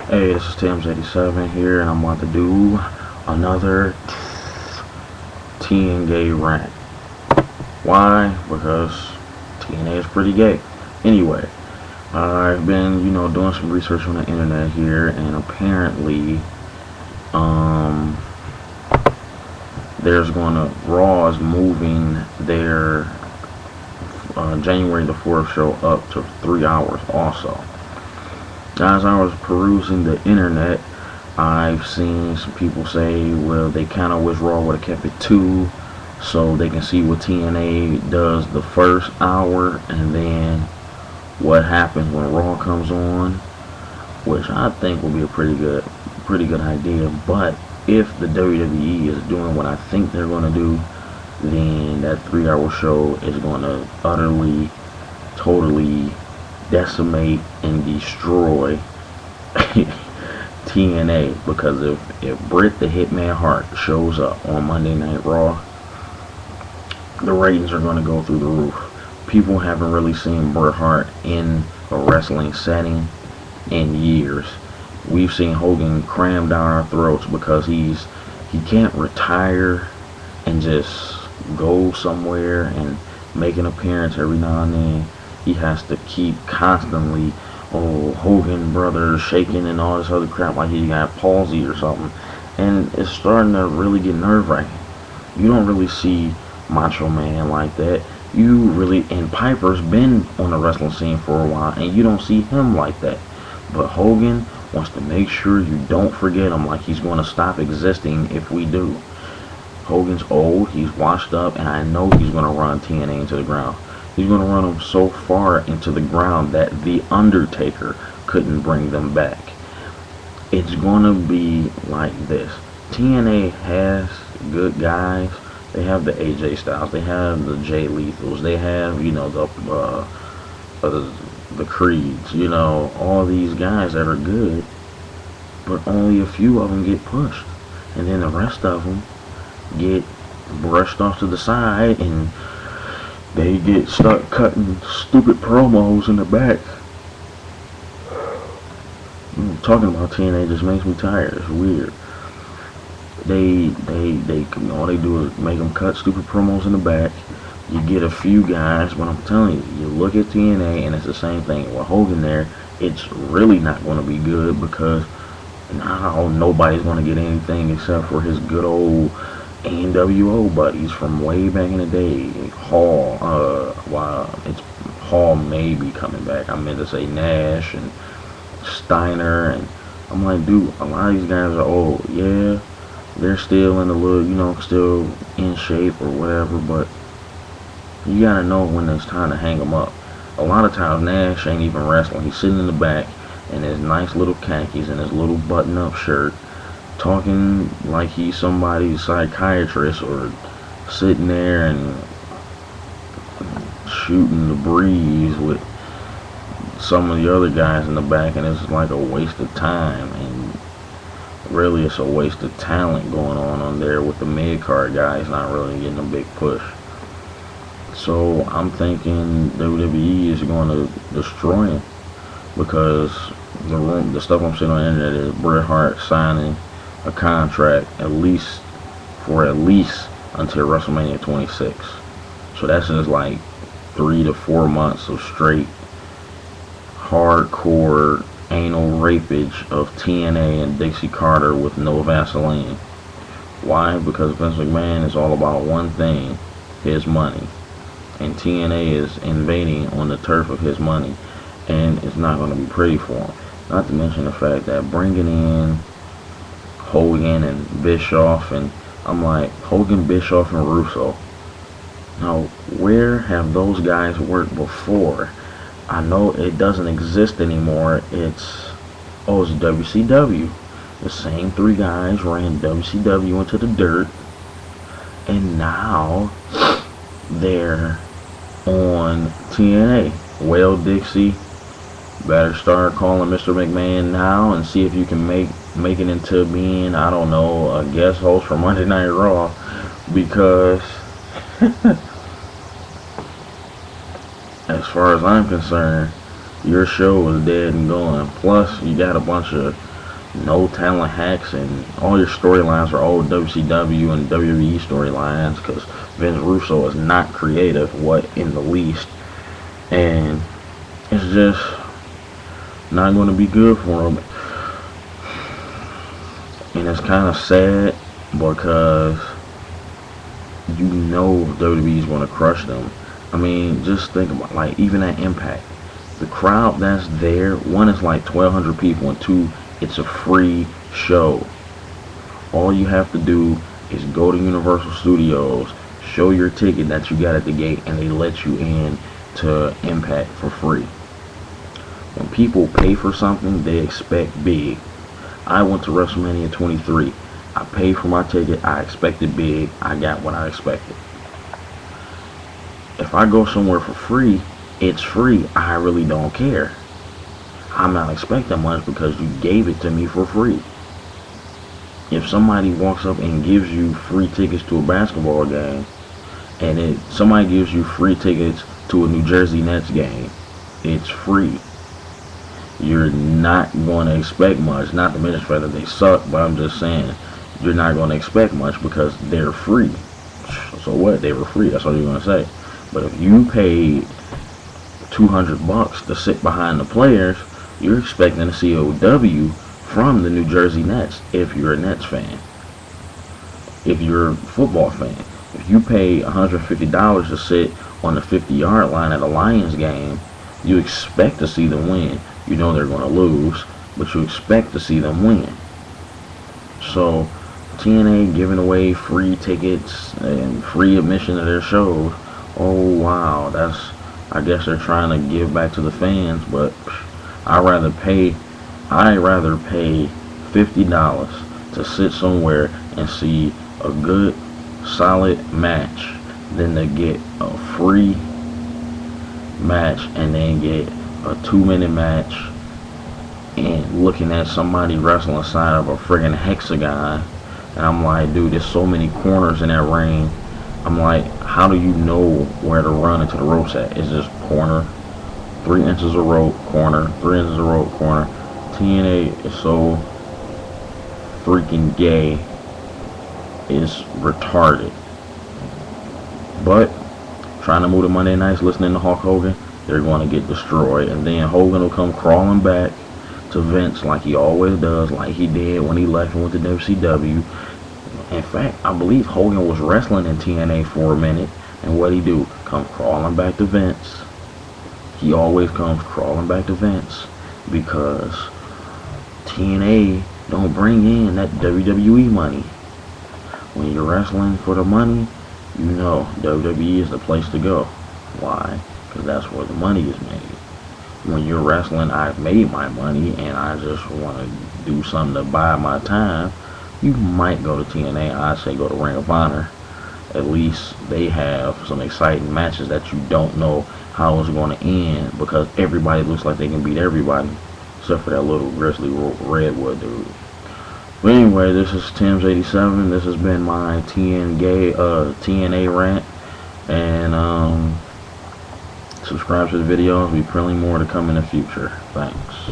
Hey, this is Tams87 here, and I'm about to do another Tngay rant. Why? Because TNA is pretty gay. Anyway, I've been, doing some research on the internet here, and apparently, um, there's gonna Raw is moving their January the 4th show up to 3 hours. Also, as I was perusing the internet, I've seen some people say, well, they kind of wish Raw would have kept it 2 so they can see what TNA does the first hour and then what happens when Raw comes on, which I think will be a pretty good idea. But if the WWE is doing what I think they're going to do, then that 3 hour show is going to utterly, totally decimate and destroy TNA, because if Britt the Hitman Hart shows up on Monday Night Raw, the ratings are going to go through the roof. People haven't really seen Bret Hart in a wrestling setting in years. We've seen Hogan cram down our throats because he can't retire and just go somewhere and make an appearance every now and then. He has to keep constantly, Hogan brother shaking and all this other crap like he got palsy or something. And it's starting to really get nerve-wracking. You don't really see Macho Man like that. And Piper's been on the wrestling scene for a while, and you don't see him like that. But Hogan wants to make sure you don't forget him, like he's going to stop existing if we do. Hogan's old, he's washed up, and I know he's going to run TNA into the ground. He's going to run them so far into the ground that The Undertaker couldn't bring them back. It's going to be like this. TNA has good guys. They have the AJ Styles. They have the Jay Lethals. They have, the Creeds. All these guys that are good. But only a few of them get pushed. And then the rest of them get brushed off to the side, and they get stuck cutting stupid promos in the back. Talking about TNA just makes me tired. It's weird. All they do is make them cut stupid promos in the back. You get a few guys, but I'm telling you, you look at TNA and it's the same thing. With Hogan there, it's really not going to be good, because now nobody's going to get anything except for his good old NWO buddies from way back in the day. Hall, it's Hall may be coming back. I meant to say Nash and Steiner, and I'm like, dude, a lot of these guys are old. Yeah, they're still in the little, still in shape or whatever, but you gotta know when it's time to hang them up. A lot of times Nash ain't even wrestling. He's sitting in the back in his nice little khakis and his little button-up shirt, talking like he's somebody's psychiatrist, or sitting there and shooting the breeze with some of the other guys in the back, and it's like a waste of time. And really, it's a waste of talent going on there with the mid-card guys not really getting a big push. So I'm thinking WWE is going to destroy him, because the stuff I'm seeing on the internet is Bret Hart signing a contract at least until WrestleMania 26. So that's just like 3 to 4 months of straight hardcore anal rapage of TNA and Dixie Carter with no Vaseline. Why? Because Vince McMahon is all about one thing: his money. And TNA is invading on the turf of his money, and it's not going to be pretty for him. Not to mention the fact that bringing in Hogan and Bischoff, and I'm like, Hogan, Bischoff, and Russo. Now, where have those guys worked before? I know it doesn't exist anymore. It's WCW. The same 3 guys ran WCW into the dirt, and now they're on TNA. Well, Dixie, better start calling Mr. McMahon now and see if you can make it into being, I don't know, a guest host for Monday Night Raw, because as far as I'm concerned, your show is dead and gone. Plus, you got a bunch of no talent hacks, and all your storylines are old WCW and WWE storylines because Vince Russo is not creative, what in the least, and it's just not going to be good for him. And it's kind of sad because you know WWE is going to crush them. I mean, just think about, like, even at Impact, the crowd that's there, one is like 1,200 people, and two, it's a free show. All you have to do is go to Universal Studios, show your ticket that you got at the gate, and they let you in to Impact for free. When people pay for something, they expect big. I went to WrestleMania 23. I paid for my ticket. I expected big. I got what I expected. If I go somewhere for free, it's free. I really don't care. I'm not expecting much because you gave it to me for free. If somebody walks up and gives you free tickets to a basketball game, and somebody gives you free tickets to a New Jersey Nets game, it's free. You're not going to expect much. Not to mention the fact that they suck, but I'm just saying you're not going to expect much because they're free. So what? They were free. That's all you're going to say. But if you paid $200 to sit behind the players, you're expecting to see a W from the New Jersey Nets if you're a Nets fan. If you're a football fan. If you pay $150 to sit on the 50-yard line at a Lions game, you expect to see them win. You know they're going to lose, but you expect to see them win. So TNA giving away free tickets and free admission to their shows. Oh wow, I guess they're trying to give back to the fans, but I'd rather pay $50 to sit somewhere and see a good solid match than to get a free match and then get a 2-minute match and looking at somebody wrestling inside of a friggin' hexagon, and I'm like, dude, there's so many corners in that ring. I'm like, how do you know where to run into the ropes at? It's just corner, 3 inches of rope, corner, 3 inches of rope, corner. TNA is so freaking gay. It's retarded. But trying to move to Monday nights, listening to Hulk Hogan, they're going to get destroyed. And then Hogan will come crawling back to Vince like he always does, like he did when he left and went to WCW. In fact, I believe Hogan was wrestling in TNA for a minute, and what he do? Come crawling back to Vince. He always comes crawling back to Vince because TNA don't bring in that WWE money. When you're wrestling for the money, you know WWE is the place to go. Why? Because that's where the money is made. When you're wrestling, I've made my money and I just want to do something to buy my time, you might go to TNA. I say go to Ring of Honor. At least they have some exciting matches that you don't know how it's going to end because everybody looks like they can beat everybody except for that little Grizzly Redwood dude. But anyway, this is Tim's87. This has been my TNA rant. And subscribe to the videos. There'll be plenty more to come in the future. Thanks.